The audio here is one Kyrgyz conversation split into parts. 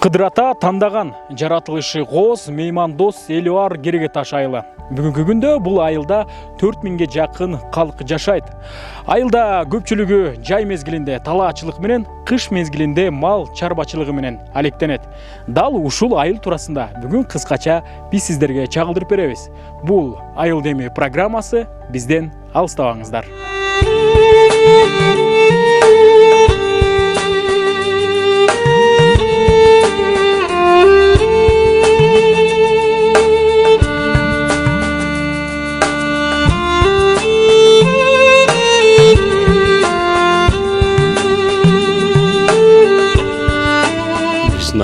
Кыдырата тандаган жаратылышы коз, меймандос эли бар Кереге Таш айылы. Бүгүнкү күндө бул айылда 4000ге жакын калк жашайт. Айылда көпчүлүгү жай мезгилинде талаачылык менен, кыш мезгилинде мал чарбачылыгы менен алектенет. Дал ушул айыл туурасында бүгүн кыскача биз сиздерге чагылдырып беребиз. Бул Айыл Деми программасы, бизден алыстабаңыздар.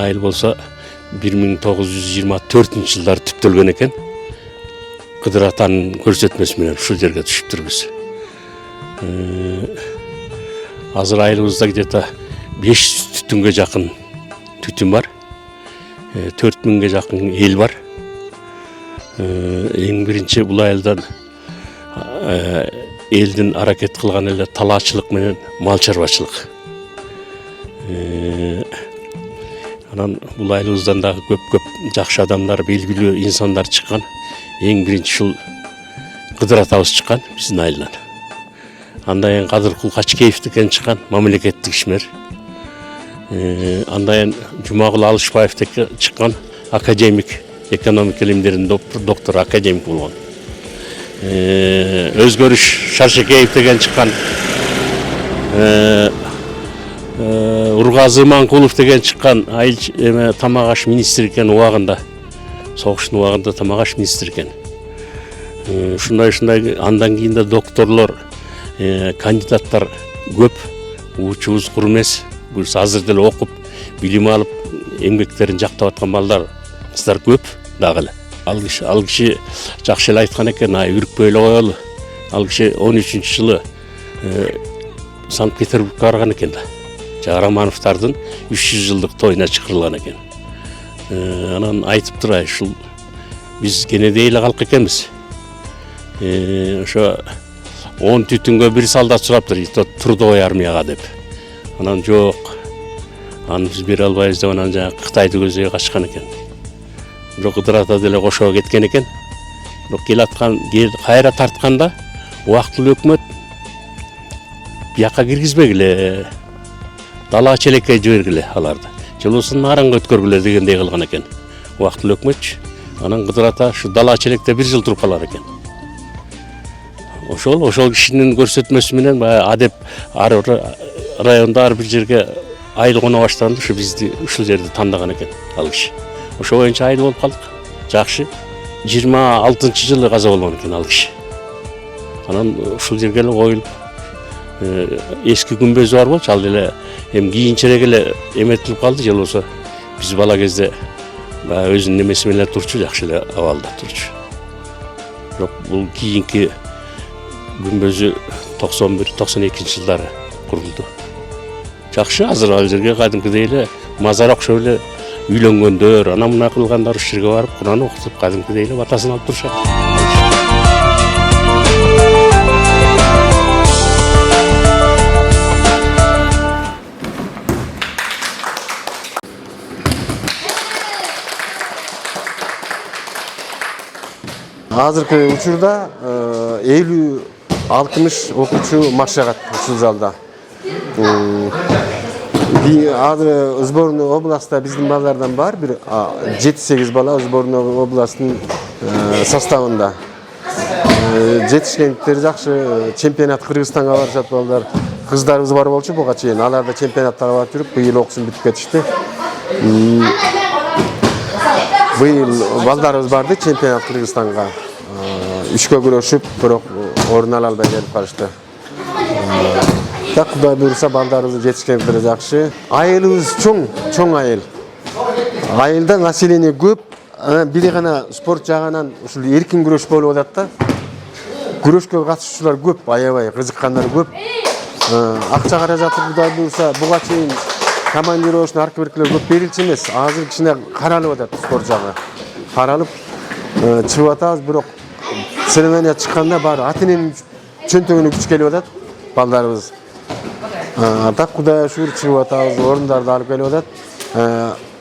Айыл болса 1924 жылдары түптөлгөн экен. Кыдыратанын көрсөтмөсү менен ушул жерге түшүптүрбүз. Азыр айылыбызда где-то 500 түтүнгө жакын түтүн бар. 4000ге жакын эл бар. Эң биринчи бул айылдан элдин аракет кылган эле талаачылык менен мал чарбачылык. Анан бул айылыбыздан дагы көп жакшы адамдар, белгилүү инсандар чыккан. Эң биринчи ушул Кыдыратабыз чыккан биздин айылдан. Андан кийин Кадыркул Качкеев деген чыккан, мамлекеттик ишмер. Андан кийин Жумагул Алышбаев деген чыккан, академик, экономика илимдеринин доктор, академик болгон. Өзгөрүш Шаршекеев деген чыккан. Ургазы Манкулов деген чыккан, айыл тамак аш министри экен убагында. Согуштун убагында тамак аш министри экен. Ушундай андан кийин да докторлор, кандидаттар көп. Учубуз кур эмес. Буюрса азыр деле окуп, билим алып, эмгектерин жактап аткан балдар, кыздар көп дагы эле. Ал киши жакшы эле айткан экен, үрүкпөй эле коелу. Ал киши 13-жылы Санкт-Петербургка барган экен да. Жаграмановдардын 300 жылдык тоюна чакырылган экен. Анан айтып турай, ушул биз кенедей эле калк экенбиз. Ошо 10 түтүнгө бир солдат сураптыр, трудовой армияга деп. Анан жок. Аны биз бере албайбыз деп анан жана Кытайды көздөй качкан экен. Бирок Кыдырата деле кошо кеткен экен. Бирок кайра тартканда убактылуу өкмөт бияка киргизбегиле. Дала челекке жибергиле аларды. Жылуусын нараңга өткөргүлө дегендей кылган экен. Убактылуу өкмөтчү. Анан Кыдырата ушу дала челекте 1 жыл туруп калар экен. Ошол кишинин көрсөтмөсү менен адеп районда ар бир жерге айыл кона баштаганда ушу бизди ушул жерди тандаган экен ал киши. Ошо боюнча айыл болуп калдык. Жакшы. 26-жылы каза болгон экен ал киши. Анан ушул жерге эле коюлуп эски күмбөзү бар болчу, ал деле кийинчерээк эле эметилип калды. Же болбосо биз бала кезде өзүнүн немеси менен турчу, жакшы эле абалда турчу. Бирок бул кийинки күмбөзү 91-92 жылдары курулду. Жакшы, азыр ал жерге кадимкидей эле мазар окшоп эле үйлөнгөндөр, ана мына кылгандар ушул жерге барып Куран окутуп, кадимкидей эле батасын алып турушат. Азыркы учурда 50-60 окуучу машагат ушул залда. Азыр сборный областта биздин балдардан бар бир 7-8 бала сборный областтын составында. Жетишкендер жакшы, чемпионат Кыргызстанга барышат балдар. Кыздарыбыз бар болчу буга чейин. Алар да чемпионаттарга барып жүрүп, быйыл окуусун бүтүп кетишти. Быйыл балдарыбыз барды чемпионат Кыргызстанга. 3-кө күрөшүп, бирок орун ала албай келип калышты. Так Кудай буйруса балдарыбыз жетишкендер жакшы. Айылыбыз чоң айыл. Айылда население көп. Бири гана спорт жагынан ушул эркин күрөш болуп атат да. Күрөшкө катышуучулар көп, аябай кызыккандар көп. Акча каражаты Кудай буйруса буга чейин командировочный аркыбиркилер көп берилчү эмес. Азыр кичине каралып атат спорт жагы. Каралып чыгып атабыз, бирок церемония чыкканда баары ата-эненин чөнтөгүнө күч келип атат балдарыбыз. Так Кудайга шүгүр чыгып атабыз, орундарды алып келип атат.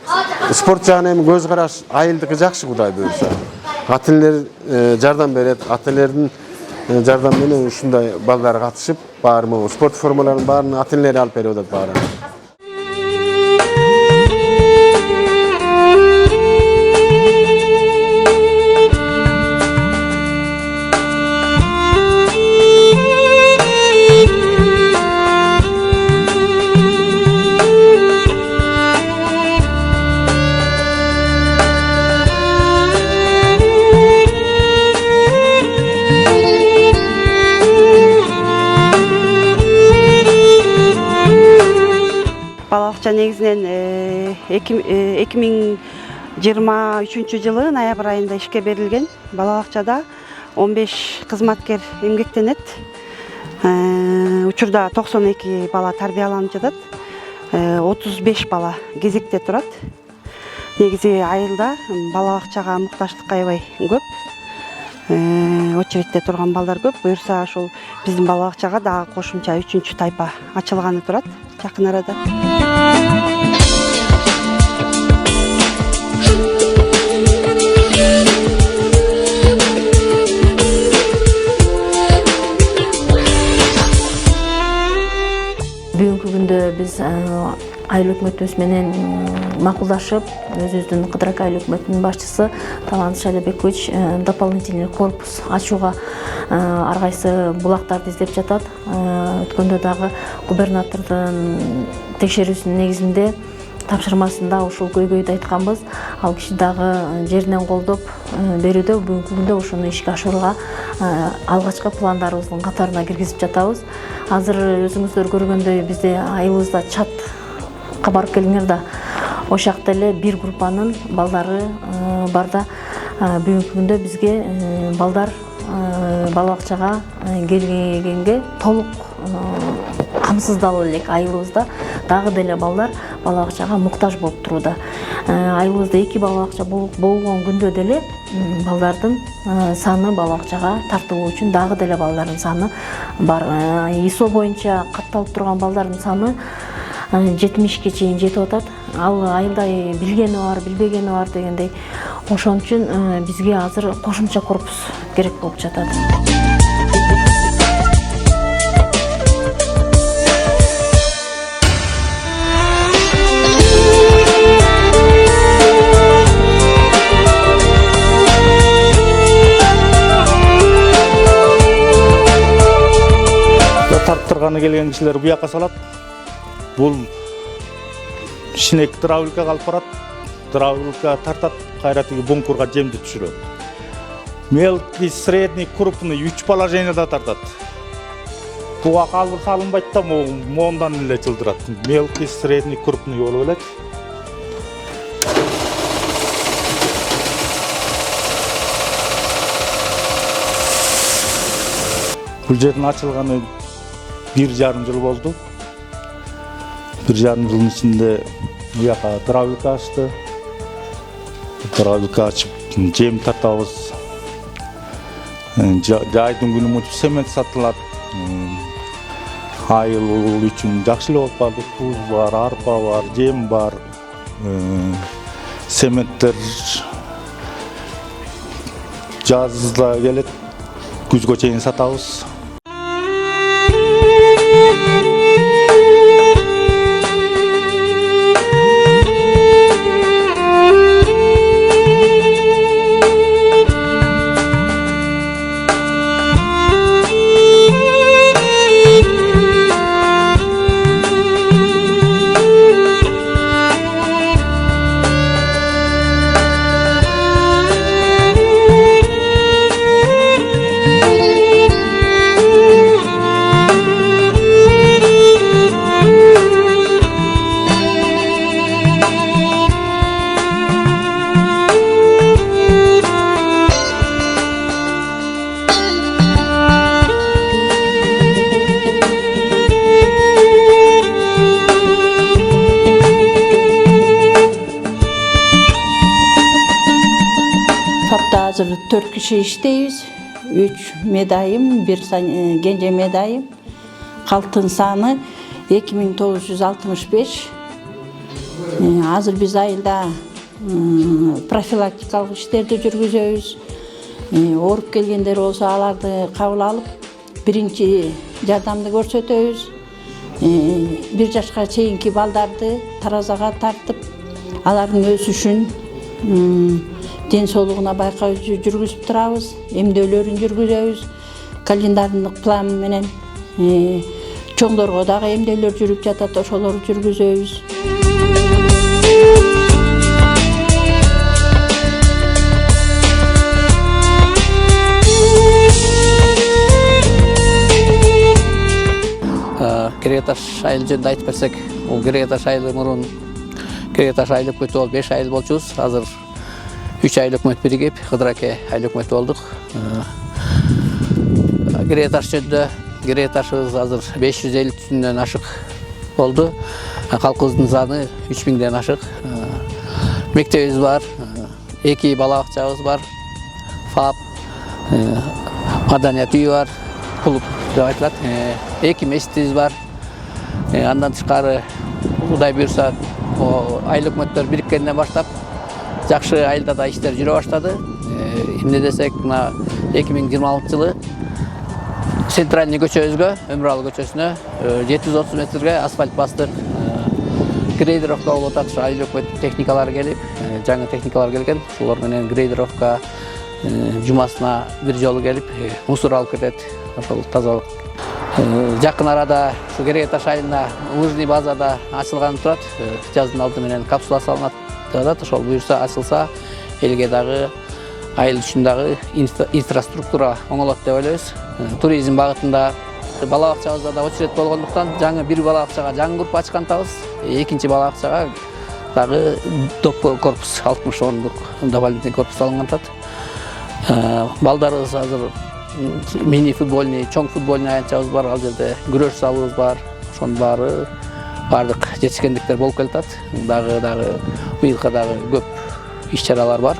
Sport jagынан эми көз караш айылдыкы жакшы Кудай буйрса. Ата-энелер жардам берет, ата-энелердин жардам менен ушундай балдар катышып, баары спорт формаларынын баарын ата-энелери алып берип атат баары. Балабакча негизинен 2023 жылы ноябрь айында ишке берилген. Балабакчада 15 кызматкер эмгектенет. Учурда 92 бала тарбияланып жатат. 35 бала кезекте турат. Негизи айылда балабакчага муктаждыкка аябай көп. Очередте турган балдар көп. Буюрса ошол биздин балабакчага дагы кошумча 3-чү тайпа ачылганы турат жакын арада. Бүгүнкү күндө биз айыл өкмөтүбүз менен макулдашып, өзүбүздүн Кыдырак айыл өкмөтүнүн башчысы Талант Шалебекович дополнительный корпус ачууга ар кайсы булактарды издеп жатат. Өткөндө дагы губернатордун текшерүүсүнүн негизинде тапшырмасында ушул көйгөйдү айтканбыз. Ал киши дагы жеринен колдоп берүүдө бүгүнкү күндө ошону ишке ашырууга алгачкы пландарыбыздын катарына киргизип жатабыз. Азыр өзүңүздөр көргөндөй бизде айылыбызда чат кабарып келиңер да ошакта эле бир группанын балдары барда бүгүнкү күндө бизге балдар балабакчага келгенге толук камсыздалып элек айылыбызда дагы деле балдар балабакчага муктаж болуп турууда. Айылыбызда 2 балабакча болгон күндө деле балдардын саны балабакчага тартылуу үчүн дагы деле балдардын саны бар. ИСО боюнча катталып турган балдардын саны 70ке чейин жетип атат. Ал айылда билгени бар, билбегени бар дегендей. Ошон үчүн бизге азыр кошумча корпус керек болуп жатат. Тарттырганы келген кишилер буяка салат. Бул шинек дравилкага алып барат. Дравилка тартат, кайра тиги бункурга жемди түшүрөт. Мелкий, средний, крупный 3 положенияда тартат. Буга калдыр салынбайт да, моундан эле жылдырат. Мелкий, средний, крупный болуп элек. Бул жердин ачылганы 1,5 жыл болду. 1,5 жылдын ичинде буяка дравилка ачты. Дравилка ачып жем тартабыз. Жайдын күнү мынтип цемент сатылат. Айыл үчүн жакшы эле болуп калды. Туз бар, арпа бар, жем бар. Цементтер жазда келет. Күзгө чейин сатабыз. Hazır 4 kişi işteyiz. 3 medayım, 1 gence medayım. Kaltın sanı 2965. Азыр биз айылда профилактикалык иштерди жүргүзөбүз. Ооруп келгендер болсо аларды кабыл алып, биринчи жардамды көрсөтөбүз. 1 жашка чейинки балдарды таразага тартып, алардын өсүшүн, ден соолугуна байкоо жүргүзүп турабыз. Эмдөөлөрүн жүргүзөбүз. Календардык план менен чоңдорго дагы эмдөөлөр жүрүп жатат, ошолорду жүргүзөбүз. Керегеташ айыл жөнүндө айтып берсек, бул Керегеташ айылы мурун Керегеташ айыл өкмөтү болуп 5 айыл болчубуз. Азыр 3 айыл өкмөт биригип, Кыдыраке айыл өкмөтү болдук. Керегеташ жөнүндө Керегеташыбыз азыр 550 түнүнөн ашык болду. Калкыбыздын саны 3000ден ашык. Мектебибиз бар, 2 бала бакчабыз бар, ФАП, маданият үйү бар, клуб деп айтылат. 2 мечитибиз бар. Андан тышкары Кудай буйрса, айыл өкмөттөр бириккенден баштап жакшы айылда да иштер жүрө баштады. Эмне десек, мына 2026 жылы центральный көчөбүзгө, Өмүралы көчөсүнө 730 метрге асфальт бастык. Грейдеровка болуп атат, айыл өкмөт техникалары келип, жаңы техникалар келген. Ошолор менен грейдеровка жумасына бир жолу келип, мусор алып кетет. Ошол тазалык. Жакын арада ушу Керегеташ айылына лыжный базада ачылганы турат. Жаздын алды менен капсула салынат жатат. Ошол буйрса ачылса, элге дагы айыл үчүн дагы инфраструктура оңолот деп ойлойбуз. Туризм багытында бала бакчабызда да очерет болгондуктан жаңы бир бала бакчага жаңы группа ачкантабыз. Экинчи бала бакчага дагы доп корпус 60 орындук дополнительный корпус салынган атат. Балдарыбыз азыр мини футбольный, чоң футбольный аянтчабыз бар, ал жерде күрөш залыбыз бар. Ошонун бардык жетишкендиктер болуп келатат. Дагы быйылка дагы көп иш-чаралар бар.